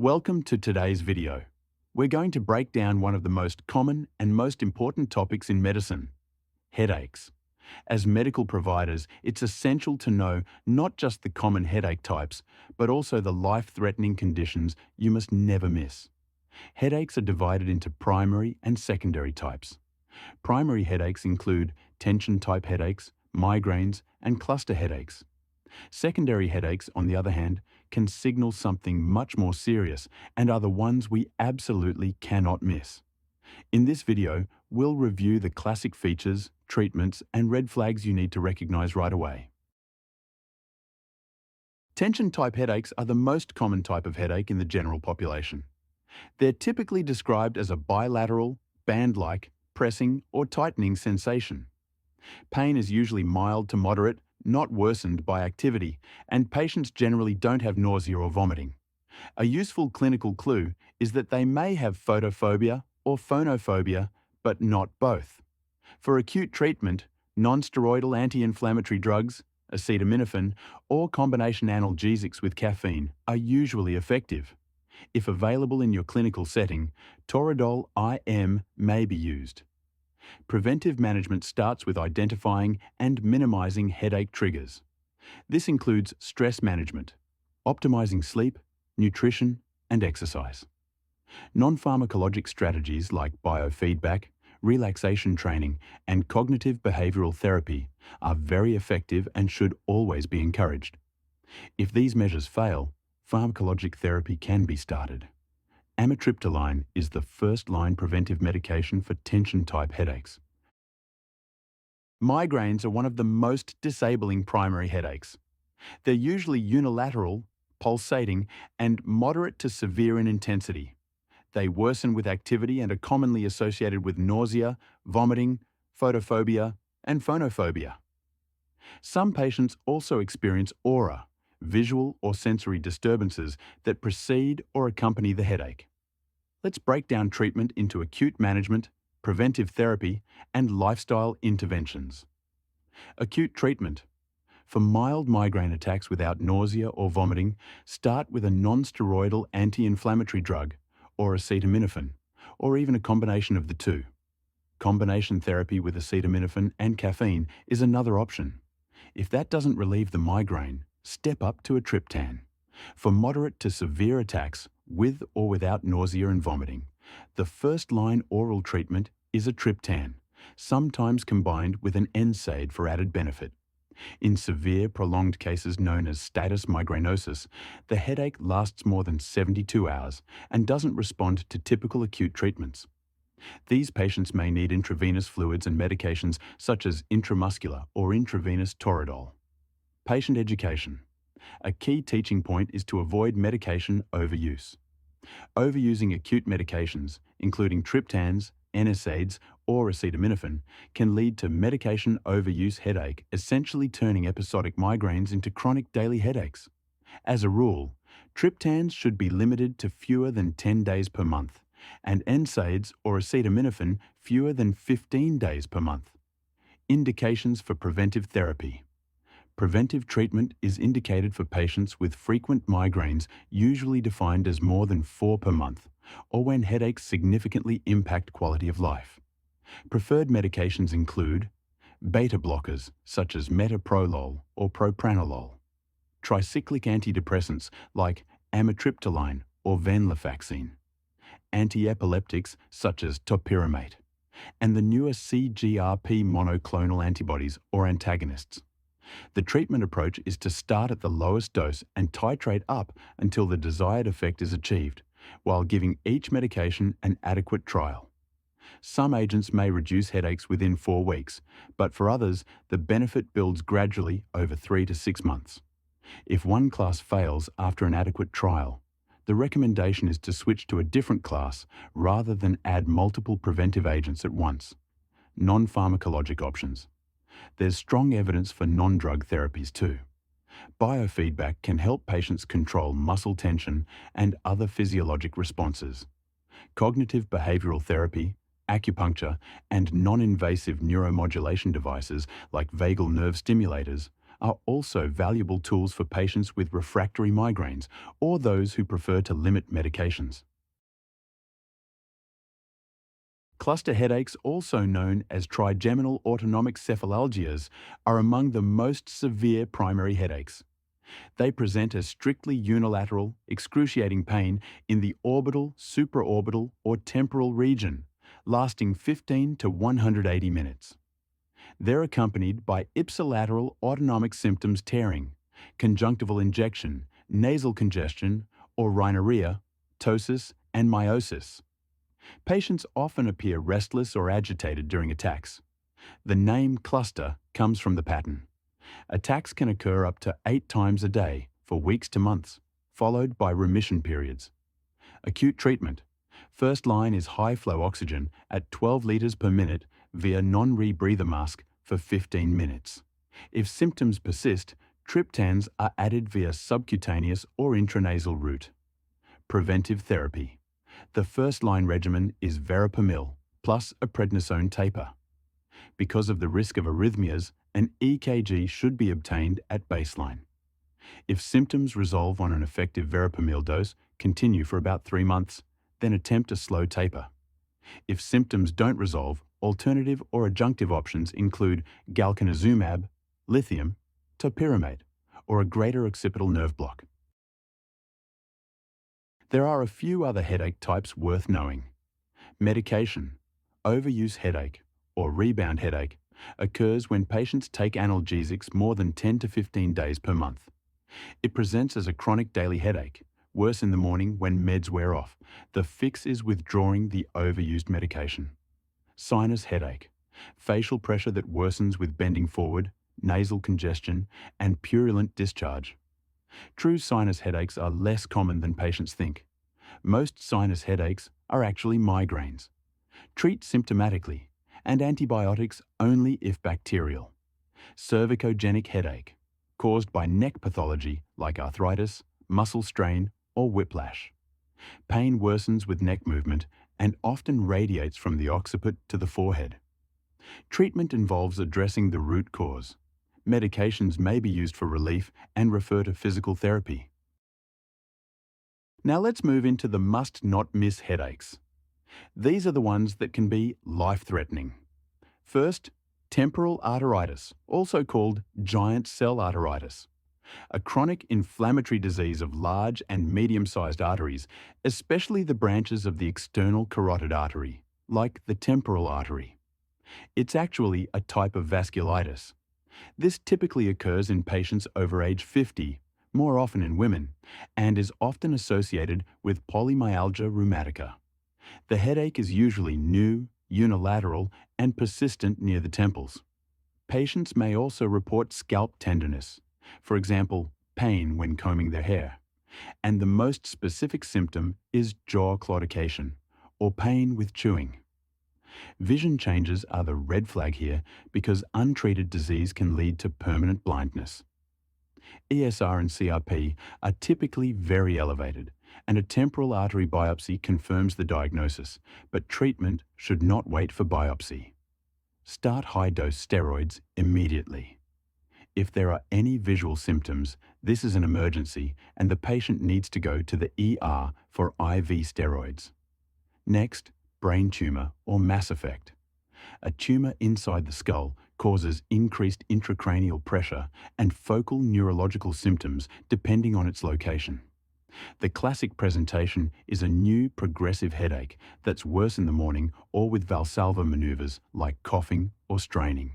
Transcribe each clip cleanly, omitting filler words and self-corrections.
Welcome to today's video. We're going to break down one of the most common and most important topics in medicine: headaches. As medical providers, it's essential to know not just the common headache types, but also the life-threatening conditions you must never miss. Headaches are divided into primary and secondary types. Primary headaches include tension-type headaches, migraines, and cluster headaches. Secondary headaches, on the other hand, can signal something much more serious and are the ones we absolutely cannot miss. In this video, we'll review the classic features, treatments, and red flags you need to recognize right away. Tension-type headaches are the most common type of headache in the general population. They're typically described as a bilateral, band-like, pressing or tightening sensation. Pain is usually mild to moderate, not worsened by activity, and patients generally don't have nausea or vomiting. A useful clinical clue is that they may have photophobia or phonophobia, but not both. For acute treatment, non-steroidal anti-inflammatory drugs, acetaminophen, or combination analgesics with caffeine are usually effective. If available in your clinical setting, Toradol IM may be used. Preventive management starts with identifying and minimizing headache triggers. This includes stress management, optimizing sleep, nutrition, and exercise. Non-pharmacologic strategies like biofeedback, relaxation training, and cognitive behavioral therapy are very effective and should always be encouraged. If these measures fail, pharmacologic therapy can be started. Amitriptyline is the first-line preventive medication for tension-type headaches. Migraines are one of the most disabling primary headaches. They're usually unilateral, pulsating, and moderate to severe in intensity. They worsen with activity and are commonly associated with nausea, vomiting, photophobia, and phonophobia. Some patients also experience aura, visual or sensory disturbances that precede or accompany the headache. Let's break down treatment into acute management, preventive therapy, and lifestyle interventions. Acute treatment. For mild migraine attacks without nausea or vomiting, start with a non-steroidal anti-inflammatory drug, or acetaminophen, or even a combination of the two. Combination therapy with acetaminophen and caffeine is another option. If that doesn't relieve the migraine, step up to a triptan. For moderate to severe attacks, with or without nausea and vomiting, the first-line oral treatment is a triptan, sometimes combined with an NSAID for added benefit. In severe, prolonged cases known as status migrainosus, the headache lasts more than 72 hours and doesn't respond to typical acute treatments. These patients may need intravenous fluids and medications such as intramuscular or intravenous Toradol. Patient education. A key teaching point is to avoid medication overuse. Overusing acute medications, including triptans, NSAIDs, or acetaminophen, can lead to medication overuse headache, essentially turning episodic migraines into chronic daily headaches. As a rule, triptans should be limited to fewer than 10 days per month, and NSAIDs or acetaminophen fewer than 15 days per month. Indications for preventive therapy. Preventive treatment is indicated for patients with frequent migraines, usually defined as more than 4 per month, or when headaches significantly impact quality of life. Preferred medications include beta blockers such as metoprolol or propranolol, tricyclic antidepressants like amitriptyline or venlafaxine, antiepileptics such as topiramate, and the newer CGRP monoclonal antibodies or antagonists. The treatment approach is to start at the lowest dose and titrate up until the desired effect is achieved, while giving each medication an adequate trial. Some agents may reduce headaches within 4 weeks, but for others, the benefit builds gradually over 3 to 6 months. If one class fails after an adequate trial, the recommendation is to switch to a different class rather than add multiple preventive agents at once. Non-pharmacologic options. There's strong evidence for non-drug therapies too. Biofeedback can help patients control muscle tension and other physiologic responses. Cognitive behavioral therapy, acupuncture, and non-invasive neuromodulation devices like vagal nerve stimulators are also valuable tools for patients with refractory migraines or those who prefer to limit medications. Cluster headaches, also known as trigeminal autonomic cephalalgias, are among the most severe primary headaches. They present as strictly unilateral, excruciating pain in the orbital, supraorbital, or temporal region, lasting 15 to 180 minutes. They're accompanied by ipsilateral autonomic symptoms tearing, conjunctival injection, nasal congestion, or rhinorrhea, ptosis, and meiosis. Patients often appear restless or agitated during attacks. The name cluster comes from the pattern. Attacks can occur up to 8 times a day for weeks to months, followed by remission periods. Acute treatment. First line is high-flow oxygen at 12 litres per minute via non-rebreather mask for 15 minutes. If symptoms persist, triptans are added via subcutaneous or intranasal route. Preventive therapy. The first-line regimen is verapamil plus a prednisone taper. Because of the risk of arrhythmias, an EKG should be obtained at baseline. If symptoms resolve on an effective verapamil dose, continue for about 3 months, then attempt a slow taper. If symptoms don't resolve, alternative or adjunctive options include galcanezumab, lithium, topiramate, or a greater occipital nerve block. There are a few other headache types worth knowing. Medication, overuse headache, or rebound headache, occurs when patients take analgesics more than 10 to 15 days per month. It presents as a chronic daily headache, worse in the morning when meds wear off. The fix is withdrawing the overused medication. Sinus headache, facial pressure that worsens with bending forward, nasal congestion, and purulent discharge. True sinus headaches are less common than patients think. Most sinus headaches are actually migraines. Treat symptomatically, and antibiotics only if bacterial. Cervicogenic headache, caused by neck pathology like arthritis, muscle strain, or whiplash. Pain worsens with neck movement and often radiates from the occiput to the forehead. Treatment involves addressing the root cause. Medications may be used for relief and refer to physical therapy. Now let's move into the must-not-miss headaches. These are the ones that can be life-threatening. First, temporal arteritis, also called giant cell arteritis. A chronic inflammatory disease of large and medium-sized arteries, especially the branches of the external carotid artery, like the temporal artery. It's actually a type of vasculitis. This typically occurs in patients over age 50, more often in women, and is often associated with polymyalgia rheumatica. The headache is usually new, unilateral, and persistent near the temples. Patients may also report scalp tenderness, for example, pain when combing their hair. And the most specific symptom is jaw claudication, or pain with chewing. Vision changes are the red flag here because untreated disease can lead to permanent blindness. ESR and CRP are typically very elevated, and a temporal artery biopsy confirms the diagnosis, but treatment should not wait for biopsy. Start high-dose steroids immediately. If there are any visual symptoms, this is an emergency and the patient needs to go to the ER for IV steroids. Next, brain tumor or mass effect. A tumor inside the skull causes increased intracranial pressure and focal neurological symptoms depending on its location. The classic presentation is a new progressive headache that's worse in the morning or with Valsalva maneuvers like coughing or straining.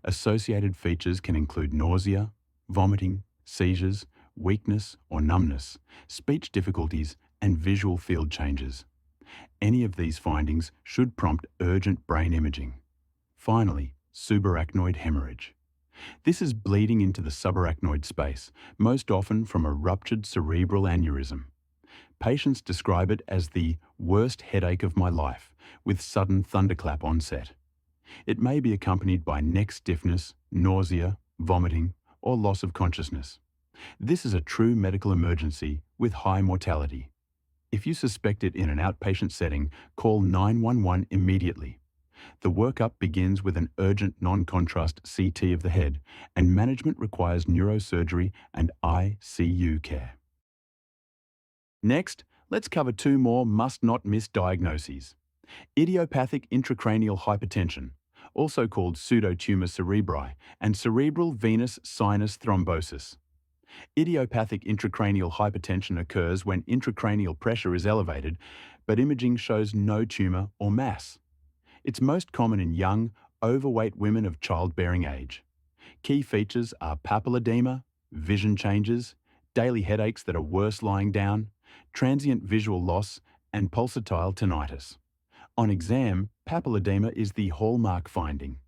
Associated features can include nausea, vomiting, seizures, weakness or numbness, speech difficulties, and visual field changes. Any of these findings should prompt urgent brain imaging. Finally, subarachnoid hemorrhage. This is bleeding into the subarachnoid space, most often from a ruptured cerebral aneurysm. Patients describe it as the worst headache of my life, with sudden thunderclap onset. It may be accompanied by neck stiffness, nausea, vomiting, or loss of consciousness. This is a true medical emergency with high mortality. If you suspect it in an outpatient setting, call 911 immediately. The workup begins with an urgent non-contrast CT of the head, and management requires neurosurgery and ICU care. Next, let's cover two more must-not-miss diagnoses. Idiopathic intracranial hypertension, also called pseudotumor cerebri, and cerebral venous sinus thrombosis. Idiopathic intracranial hypertension occurs when intracranial pressure is elevated, but imaging shows no tumor or mass. It's most common in young, overweight women of childbearing age. Key features are papilledema, vision changes, daily headaches that are worse lying down, transient visual loss, and pulsatile tinnitus. On exam, papilledema is the hallmark finding.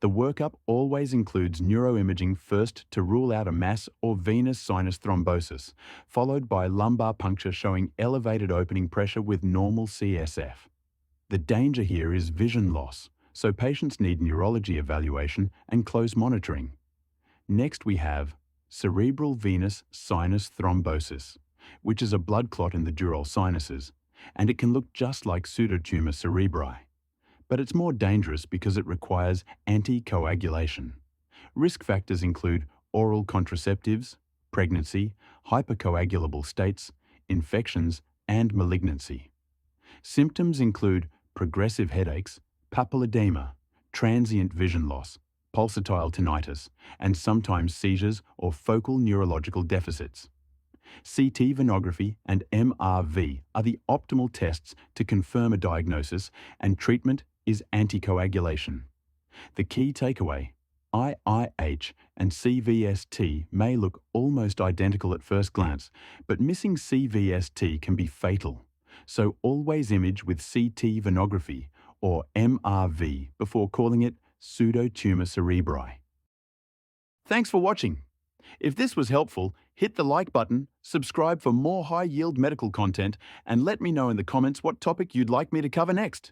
The workup always includes neuroimaging first to rule out a mass or venous sinus thrombosis, followed by lumbar puncture showing elevated opening pressure with normal CSF. The danger here is vision loss, so patients need neurology evaluation and close monitoring. Next we have cerebral venous sinus thrombosis, which is a blood clot in the dural sinuses, and it can look just like pseudotumor cerebri. But it's more dangerous because it requires anticoagulation. Risk factors include oral contraceptives, pregnancy, hypercoagulable states, infections, and malignancy. Symptoms include progressive headaches, papilledema, transient vision loss, pulsatile tinnitus, and sometimes seizures or focal neurological deficits. CT venography and MRV are the optimal tests to confirm a diagnosis, and treatment is anticoagulation. The key takeaway: IIH and CVST may look almost identical at first glance, but missing CVST can be fatal. So always image with CT venography or MRV before calling it pseudotumor cerebri. Thanks for watching. If this was helpful, hit the like button, subscribe for more high-yield medical content, and let me know in the comments what topic you'd like me to cover next.